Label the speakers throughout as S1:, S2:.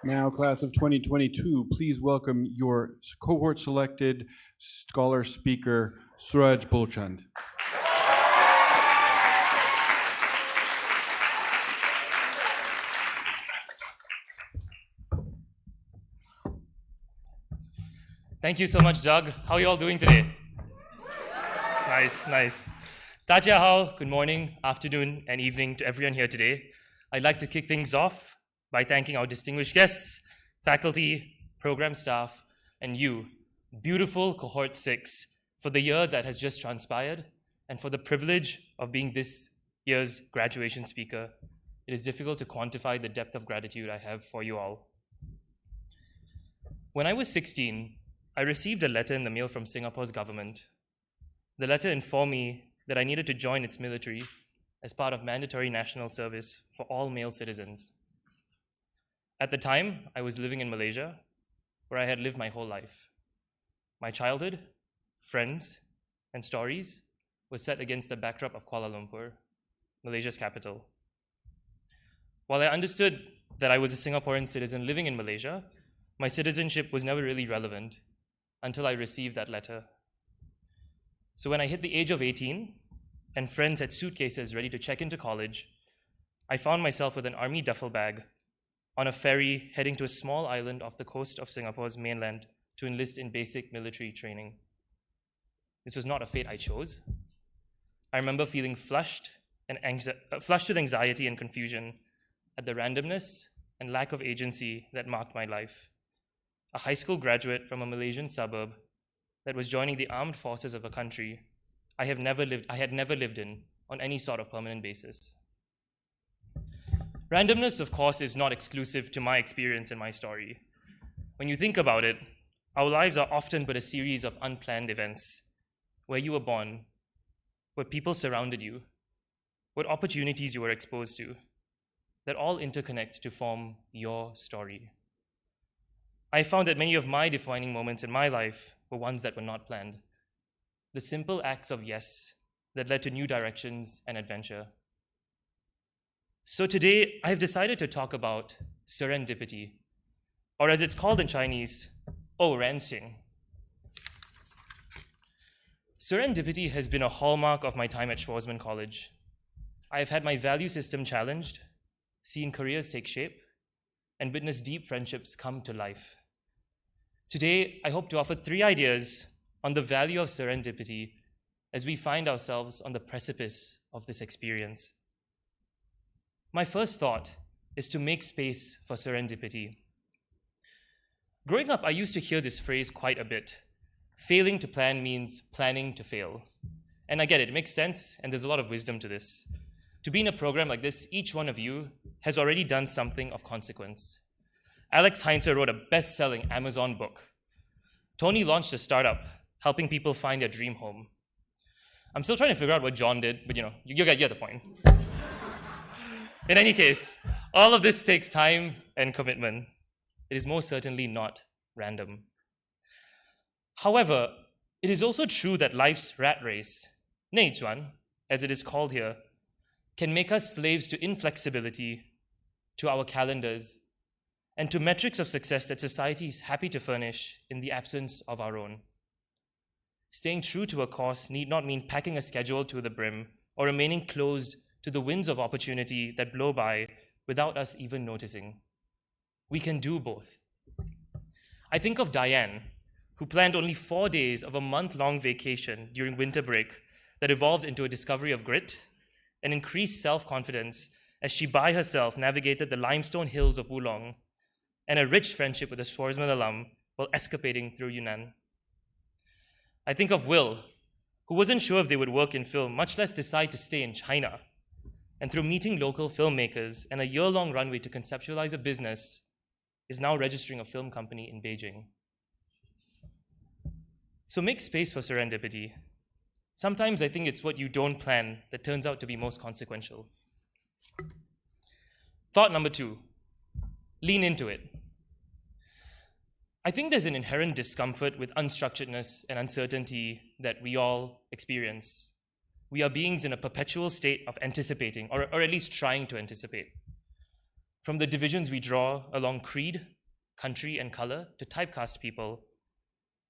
S1: Now, class of 2022, please welcome your cohort-selected scholar speaker, Suraj Bulchand.
S2: Thank you so much, Doug. How are you all doing today? Nice. Dacia hao, good morning, afternoon, and evening to everyone here today. I'd like to kick things off by thanking our distinguished guests, faculty, program staff, and you, beautiful Cohort 6, for the year that has just transpired and for the privilege of being this year's graduation speaker. It is difficult to quantify the depth of gratitude I have for you all. When I was 16, I received a letter in the mail from Singapore's government. The letter informed me that I needed to join its military as part of mandatory national service for all male citizens. At the time, I was living in Malaysia, where I had lived my whole life. My childhood, friends, and stories were set against the backdrop of Kuala Lumpur, Malaysia's capital. While I understood that I was a Singaporean citizen living in Malaysia, my citizenship was never really relevant until I received that letter. So when I hit the age of 18 and friends had suitcases ready to check into college, I found myself with an army duffel bag on a ferry heading to a small island off the coast of Singapore's mainland to enlist in basic military training. This was not a fate I chose. I remember feeling flushed with anxiety and confusion at the randomness and lack of agency that marked my life. A high school graduate from a Malaysian suburb that was joining the armed forces of a country I had never lived in on any sort of permanent basis. Randomness, of course, is not exclusive to my experience and my story. When you think about it, our lives are often but a series of unplanned events, where you were born, what people surrounded you, what opportunities you were exposed to, that all interconnect to form your story. I found that many of my defining moments in my life were ones that were not planned. The simple acts of yes that led to new directions and adventure. So today, I've decided to talk about serendipity, or as it's called in Chinese, renxing. Serendipity has been a hallmark of my time at Schwarzman College. I have had my value system challenged, seen careers take shape, and witnessed deep friendships come to life. Today, I hope to offer 3 ideas on the value of serendipity as we find ourselves on the precipice of this experience. My first thought is to make space for serendipity. Growing up, I used to hear this phrase quite a bit. Failing to plan means planning to fail. And I get it, it makes sense, and there's a lot of wisdom to this. To be in a program like this, each one of you has already done something of consequence. Alex Heinzer wrote a best-selling Amazon book. Tony launched a startup, helping people find their dream home. I'm still trying to figure out what John did, but you get the point. In any case, all of this takes time and commitment. It is most certainly not random. However, it is also true that life's rat race, 内转, as it is called here, can make us slaves to inflexibility, to our calendars, and to metrics of success that society is happy to furnish in the absence of our own. Staying true to a course need not mean packing a schedule to the brim or remaining closed to the winds of opportunity that blow by without us even noticing. We can do both. I think of Diane, who planned only 4 days of a month-long vacation during winter break that evolved into a discovery of grit and increased self-confidence as she by herself navigated the limestone hills of Wulong and a rich friendship with a Schwarzman alum while escapading through Yunnan. I think of Will, who wasn't sure if they would work in film, much less decide to stay in China, and through meeting local filmmakers and a year-long runway to conceptualize a business, is now registering a film company in Beijing. So make space for serendipity. Sometimes I think it's what you don't plan that turns out to be most consequential. Thought number 2, lean into it. I think there's an inherent discomfort with unstructuredness and uncertainty that we all experience. We are beings in a perpetual state of anticipating, or at least trying to anticipate. From the divisions we draw along creed country, and color to typecast people,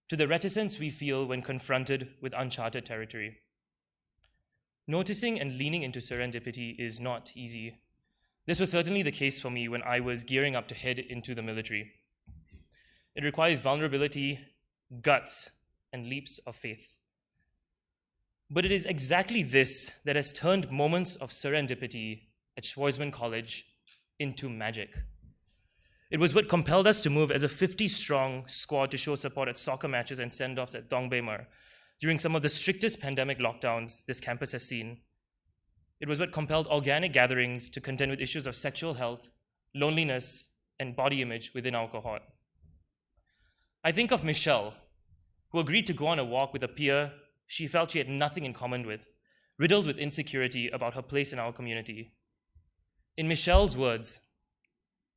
S2: to the reticence we feel when confronted with uncharted territory. Noticing and leaning into serendipity is not easy. This was certainly the case for me when I was gearing up to head into the military. It requires vulnerability, guts, and leaps of faith. But it is exactly this that has turned moments of serendipity at Schwarzman College into magic. It was what compelled us to move as a 50-strong squad to show support at soccer matches and send-offs at Dongbeimer during some of the strictest pandemic lockdowns this campus has seen. It was what compelled organic gatherings to contend with issues of sexual health, loneliness, and body image within our cohort. I think of Michelle, who agreed to go on a walk with a peer she felt she had nothing in common with, riddled with insecurity about her place in our community. In Michelle's words,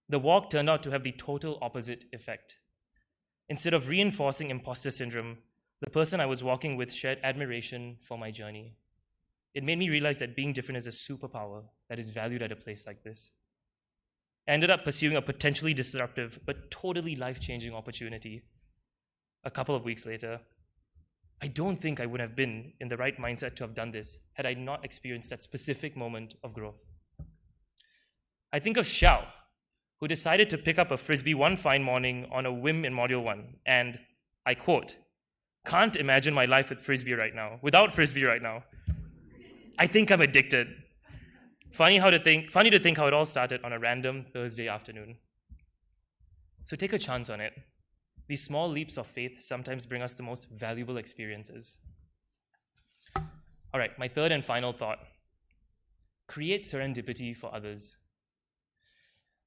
S2: the walk turned out to have the total opposite effect. Instead of reinforcing imposter syndrome, the person I was walking with shared admiration for my journey. It made me realize that being different is a superpower that is valued at a place like this. I ended up pursuing a potentially disruptive but totally life-changing opportunity. A couple of weeks later, I don't think I would have been in the right mindset to have done this had I not experienced that specific moment of growth. I think of Xiao, who decided to pick up a frisbee one fine morning on a whim in Module 1, and, I quote, "Can't imagine my life without frisbee right now. I think I'm addicted." Funny to think how it all started on a random Thursday afternoon. So take a chance on it. These small leaps of faith sometimes bring us the most valuable experiences. All right, my third and final thought. Create serendipity for others.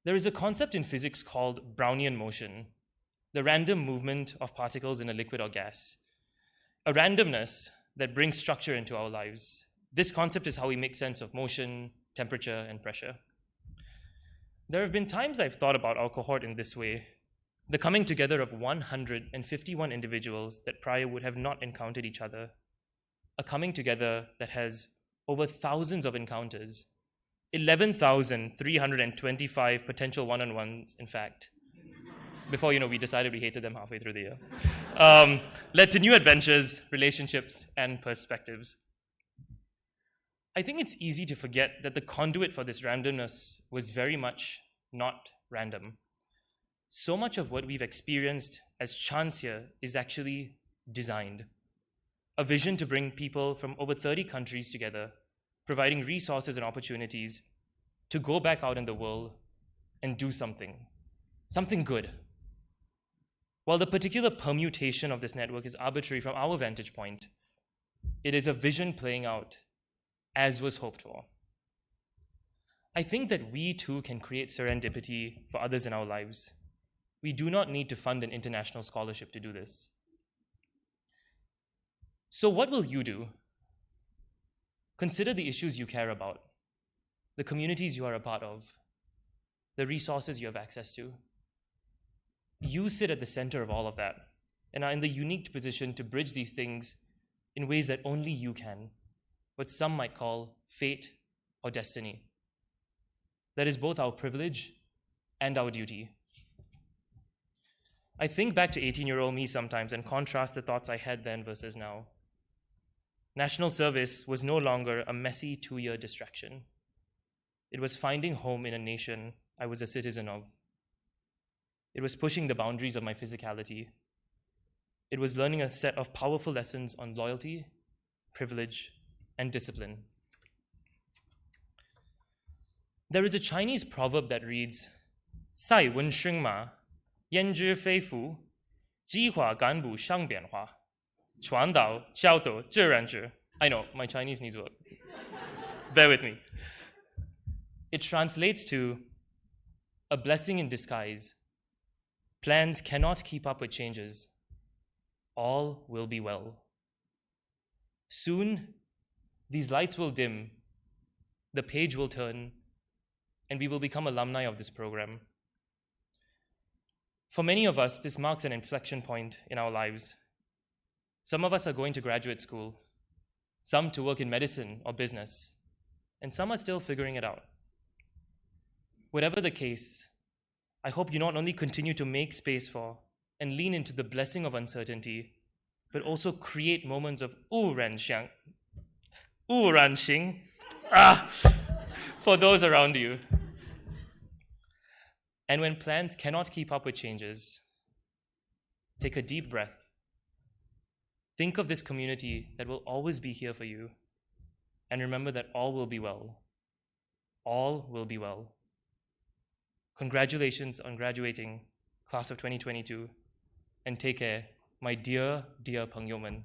S2: There is a concept in physics called Brownian motion, the random movement of particles in a liquid or gas. A randomness that brings structure into our lives. This concept is how we make sense of motion, temperature, and pressure. There have been times I've thought about our cohort in this way, the coming together of 151 individuals that prior would have not encountered each other, a coming together that has over thousands of encounters, 11,325 potential one-on-ones, in fact, before we decided we hated them halfway through the year, led to new adventures, relationships, and perspectives. I think it's easy to forget that the conduit for this randomness was very much not random. So much of what we've experienced as chance here is actually designed. A vision to bring people from over 30 countries together, providing resources and opportunities to go back out in the world and do something good. While the particular permutation of this network is arbitrary from our vantage point, it is a vision playing out as was hoped for. I think that we too can create serendipity for others in our lives. We do not need to fund an international scholarship to do this. So what will you do? Consider the issues you care about, the communities you are a part of, the resources you have access to. You sit at the center of all of that and are in the unique position to bridge these things in ways that only you can, what some might call fate or destiny. That is both our privilege and our duty. I think back to 18-year-old me sometimes and contrast the thoughts I had then versus now. National service was no longer a messy 2-year distraction. It was finding home in a nation I was a citizen of. It was pushing the boundaries of my physicality. It was learning a set of powerful lessons on loyalty, privilege, and discipline. There is a Chinese proverb that reads, 塞温升马 焉知非福 激化干部上变化 传导教导自然之 I know, my Chinese needs work. Bear with me. It translates to a blessing in disguise. Plans cannot keep up with changes. All will be well. Soon, these lights will dim, the page will turn, and we will become alumni of this program. For many of us, this marks an inflection point in our lives. Some of us are going to graduate school, some to work in medicine or business, and some are still figuring it out. Whatever the case, I hope you not only continue to make space for and lean into the blessing of uncertainty, but also create moments of 误然想, 误然行, for those around you. And when plans cannot keep up with changes, take a deep breath. Think of this community that will always be here for you. And remember that all will be well. All will be well. Congratulations on graduating, class of 2022. And take care, my dear, dear 朋友们.